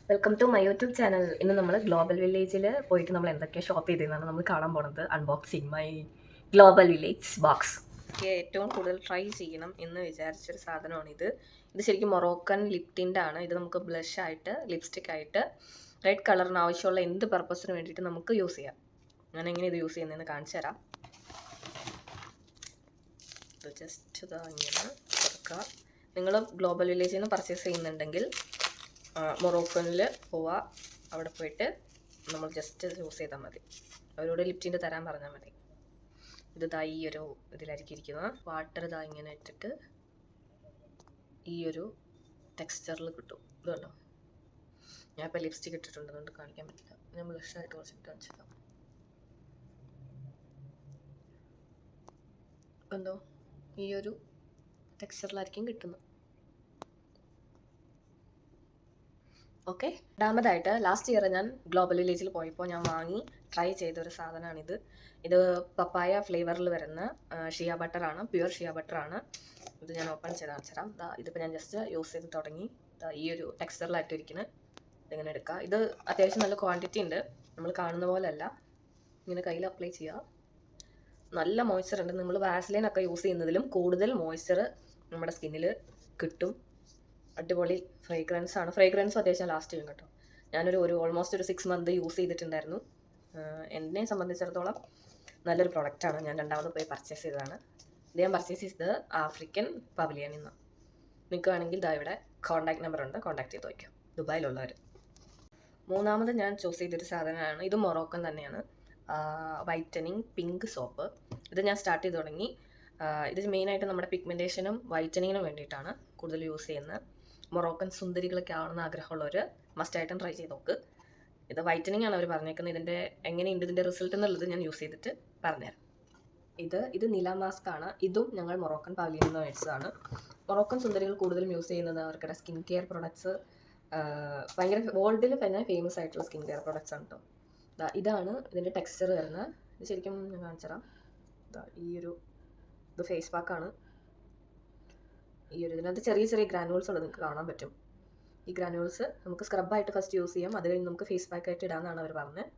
Welcome to my YouTube channel. ഇന്ന് നമ്മൾ global വില്ലേജിൽ പോയിട്ട് നമ്മൾ എന്തൊക്കെ ഷോപ്പ് ചെയ്തതെന്നാണ് നമ്മൾ കാണാൻ പോണത്. Unboxing my global village box. എനിക്ക് ഏറ്റവും കൂടുതൽ ട്രൈ ചെയ്യണം എന്ന് വിചാരിച്ചൊരു സാധനമാണിത്. ഇത് ശരിക്കും മൊറോക്കൻ ലിപ് ടിൻ്റ് ആണ്. ഇത് നമുക്ക് ബ്ലഷ് ആയിട്ട്, ലിപ്സ്റ്റിക് ആയിട്ട്, റെഡ് കളറിന് ആവശ്യമുള്ള എന്ത് പർപ്പസിന് വേണ്ടിയിട്ട് നമുക്ക് യൂസ് ചെയ്യാം. ഞാൻ എങ്ങനെ ഇത് യൂസ് ചെയ്യുന്നതെന്ന് കാണിച്ചു തരാം. ഇത് ജസ്റ്റ് ഇതാ ഇങ്ങനെ തുറക്കുക. നിങ്ങൾ ഗ്ലോബൽ വില്ലേജിൽ നിന്ന് പർച്ചേസ് ചെയ്യുന്നുണ്ടെങ്കിൽ മൊറോക്കനിൽ പോവുക. അവിടെ പോയിട്ട് നമ്മൾ ജസ്റ്റ് യൂസ് ചെയ്താൽ മതി. അവരോട് ലിപ് ടിൻ്റ് തരാൻ പറഞ്ഞാൽ മതി. ഇത് ദാ ഈ ഒരു ഇതിലായിരിക്കും ഇരിക്കുന്നത്. വാട്ടർ ഇതാ ഇങ്ങനെ ഇട്ടിട്ട് ഈ ഒരു ടെക്സ്ചറിൽ കിട്ടും. ഇത് കണ്ടോ, ഞാൻ ഇപ്പോൾ ലിപ്സ്റ്റിക് ഇട്ടിട്ടുണ്ട്, അതുകൊണ്ട് കാണിക്കാൻ പറ്റില്ല. ഞാൻ ബ്ലഷായിട്ട് കുറച്ചിട്ട് കാണിച്ചേക്കാം. എന്തോ ഈ ഒരു ടെക്സ്ചറിലായിരിക്കും കിട്ടുന്നത്. ഓക്കെ, രണ്ടാമതായിട്ട് ലാസ്റ്റ് ഇയർ ഞാൻ ഗ്ലോബൽ വില്ലേജിൽ പോയപ്പോൾ ഞാൻ വാങ്ങി ട്രൈ ചെയ്തൊരു സാധനമാണിത്. ഇത് പപ്പായ ഫ്ലേവറിൽ വരുന്ന ഷിയ ബട്ടറാണ്, പ്യുവർ ഷിയ ബട്ടറാണ്. ഇത് ഞാൻ ഓപ്പൺ ചെയ്ത് കാണിച്ചുതരാം. ഇതിപ്പോൾ ഞാൻ ജസ്റ്റ് യൂസ് ചെയ്ത് തുടങ്ങി. ഈ ഒരു ടെക്സ്ചറിലായിട്ട് ഇരിക്കുന്നത്. ഇതിങ്ങനെ എടുക്കുക. ഇത് അത്യാവശ്യം നല്ല ക്വാണ്ടിറ്റി ഉണ്ട്, നമ്മൾ കാണുന്ന പോലെ അല്ല. ഇങ്ങനെ കയ്യിൽ അപ്ലൈ ചെയ്യുക. നല്ല മോയ്സ്ചർ ഉണ്ട്. നമ്മൾ വാസ്ലൈനൊക്കെ യൂസ് ചെയ്യുന്നതിലും കൂടുതൽ മോയ്സ്ചർ നമ്മുടെ സ്കിന്നിൽ കിട്ടും. അടിപൊളി ഫ്രേഗ്രൻസ് ആണ്. ഫ്രേഗ്രൻസ് അത്യാവശ്യം ലാസ്റ്റ് ചെയ്യും കേട്ടോ. ഞാനൊരു ഓൾമോസ്റ്റ് ഒരു 6 മന്ത് യൂസ് ചെയ്തിട്ടുണ്ടായിരുന്നു. എന്നെ സംബന്ധിച്ചിടത്തോളം നല്ലൊരു പ്രൊഡക്റ്റാണ്. ഞാൻ രണ്ടാമത് പോയി പർച്ചേസ് ചെയ്തതാണ്. ഇത് ഞാൻ പർച്ചേസ് ചെയ്തത് ആഫ്രിക്കൻ പവലിയനിൽ നിന്ന്. നിങ്ങൾക്ക് വേണമെങ്കിൽ ഇതാ ഇവിടെ കോൺടാക്ട് നമ്പർ ഉണ്ട്, കോൺടാക്ട് ചെയ്ത് വയ്ക്കും, ദുബായിലുള്ളവർ. മൂന്നാമത് ഞാൻ ചൂസ് ചെയ്തൊരു സാധനമാണ്. ഇത് മൊറോക്കൻ തന്നെയാണ്. Whitening pink soap. ഇത് ഞാൻ സ്റ്റാർട്ട് ചെയ്ത് തുടങ്ങി. ഇത് മെയിനായിട്ട് നമ്മുടെ പിഗ്മെൻറ്റേഷനും വൈറ്റനിങ്ങിനും വേണ്ടിയിട്ടാണ് കൂടുതൽ യൂസ് ചെയ്യുന്നത്. മൊറോക്കൻ സുന്ദരികളൊക്കെ ആവണമെന്ന് ആഗ്രഹമുള്ളവർ മസ്റ്റായിട്ടും ട്രൈ ചെയ്ത് നോക്ക്. ഇത് വൈറ്റനിങ് ആണ് അവർ പറഞ്ഞേക്കുന്നത്. ഇതിൻ്റെ എങ്ങനെയുണ്ട് ഇതിൻ്റെ റിസൾട്ട് എന്നുള്ളത് ഞാൻ യൂസ് ചെയ്തിട്ട് പറഞ്ഞുതരാം. ഇത് നില മാസ്ക് ആണ്. ഇതും ഞങ്ങൾ മൊറോക്കൻ പവലിയനിൽ നിന്ന് മേടിച്ചതാണ്. മൊറോക്കൻ സുന്ദരികൾ കൂടുതലും യൂസ് ചെയ്യുന്നത് അവരുടെ സ്കിൻ കെയർ പ്രൊഡക്ട്സ്, ഭയങ്കര വേൾഡിൽ തന്നെ ഫേമസ് ആയിട്ടുള്ള സ്കിൻ കെയർ പ്രൊഡക്ട്സ് ആണ് കേട്ടോ. ഇതാണ് ഇതിൻ്റെ ടെക്സ്ചർ വരുന്നത്. ഇത് ശരിക്കും ഞാൻ കാണിച്ചുതരാം. ഇത് ഫേസ് പാക്കാണ്. ഇതിനകത്ത് ചെറിയ ചെറിയ ഗ്രാനുവൽസ് ഉള്ളത് നിങ്ങൾക്ക് കാണാൻ പറ്റും. ഈ ഗ്രാനുവൽസ് നമുക്ക് സ്ക്രബായിട്ട് ഫസ്റ്റ് യൂസ് ചെയ്യാം, അത് കഴിഞ്ഞ് നമുക്ക് ഫേസ് പാക്കായിട്ട് ഇടാമെന്നാണ് അവർ പറഞ്ഞത്.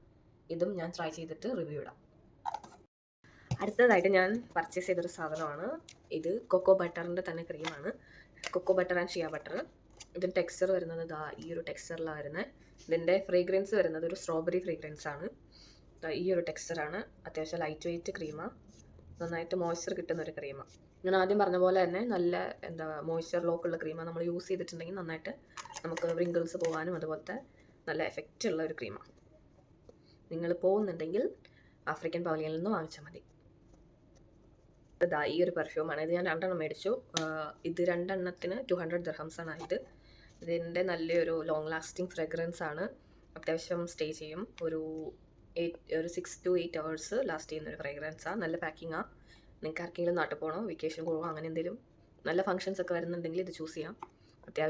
ഇതും ഞാൻ ട്രൈ ചെയ്തിട്ട് റിവ്യൂ ഇടാം. അടുത്തതായിട്ട് ഞാൻ പർച്ചേസ് ചെയ്തൊരു സാധനമാണ്. ഇത് കൊക്കോ ബട്ടറിൻ്റെ തന്നെ ക്രീമാണ്. Cocoa butter and shea butter. ഇതിൻ്റെ ടെക്സ്ചർ വരുന്നത് ഈ ഒരു ടെക്സ്ചറിലാണ് വരുന്നത്. ഇതിൻ്റെ ഫ്രേഗ്രൻസ് വരുന്നത് ഒരു സ്ട്രോബെറി ഫ്രേഗ്രൻസ് ആണ്. ഈ ഒരു ടെക്സ്ചറാണ്. അത്യാവശ്യം ലൈറ്റ് വെയ്റ്റ് ക്രീമാണ്. നന്നായിട്ട് മോയ്സ്ചർ കിട്ടുന്നൊരു ക്രീമാണ്. ഞാൻ ആദ്യം പറഞ്ഞ പോലെ തന്നെ നല്ല മോയ്സ്ചർ ലോക്കുള്ള ക്രീമാണ്. നമ്മൾ യൂസ് ചെയ്തിട്ടുണ്ടെങ്കിൽ നന്നായിട്ട് നമുക്ക് റിങ്കിൾസ് പോകാനും അതുപോലത്തെ നല്ല എഫക്റ്റ് ഉള്ള ഒരു ക്രീമാണ്. നിങ്ങൾ പോകുന്നുണ്ടെങ്കിൽ ആഫ്രിക്കൻ പവലിയനിൽ നിന്ന് വാങ്ങിച്ചാൽ മതി. ഈ ഒരു പെർഫ്യൂമാണ്. ഇത് ഞാൻ 2 എണ്ണം മേടിച്ചു. ഇത് 2 എണ്ണത്തിന് 200 ദിർഹംസ് ആണ് ആയത്. ഇതിൻ്റെ നല്ലൊരു ലോങ് ലാസ്റ്റിംഗ് ഫ്രേഗ്രൻസ് ആണ്. അത്യാവശ്യം സ്റ്റേ ചെയ്യും. ഒരു 6 to 8 hours ലാസ്റ്റ് ചെയ്യുന്നൊരു ഫ്രേഗ്രൻസാണ്. നല്ല പാക്കിങ്ങാണ്. നിങ്ങൾക്ക് ആർക്കെങ്കിലും നാട്ടിൽ പോകണോ, വെക്കേഷൻ പോകണോ, അങ്ങനെ എന്തെങ്കിലും നല്ല ഫംഗ്ഷൻസ് ഒക്കെ വരുന്നുണ്ടെങ്കിൽ ഇത് ചൂസ് ചെയ്യാം. അത്യാവശ്യം